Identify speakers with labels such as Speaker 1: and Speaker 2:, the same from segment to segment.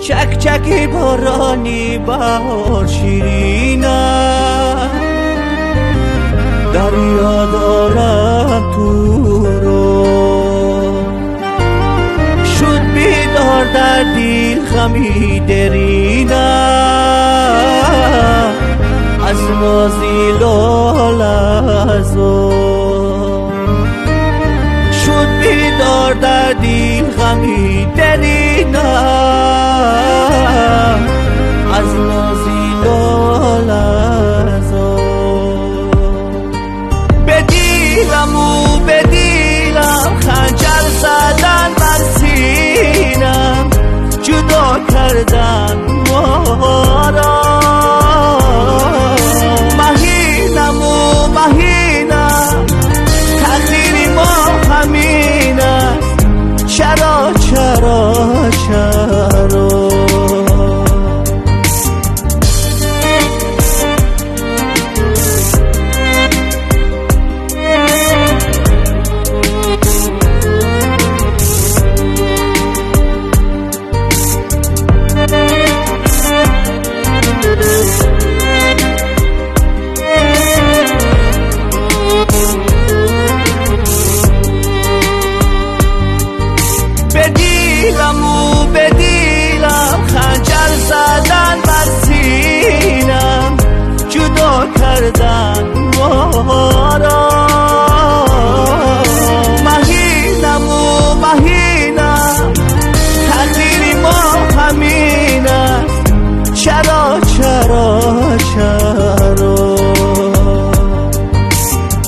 Speaker 1: چک چک بارانی بهار شیرینم، دریا دارم تو رو شد بیدار در دل غمی درینم، از نازی لالزو شد بیدار در دل غمی درینم، از نازی لالزو به دیلم و به دیلم خنجر زدن بر سینم، جدا کردن ما را مهینم و مهینم، تقدیر ما همین است، چرا چرا چرا بدیلم و بدیلم خنجر زدن بر سینم، جدا کردن ما را مهینم و مهینم، تقدیر ما همین است، چرا چرا چرا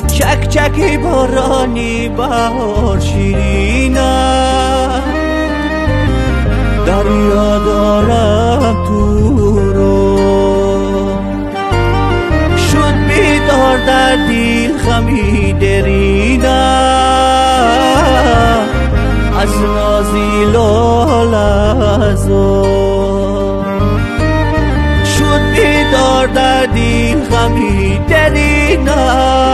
Speaker 1: چک چک بارانی بهار شیرینم، دریا دارم تو رو شد بیدار در دل غمی درینم، از نازی لالزو شد بیدار در دل غمی درینم،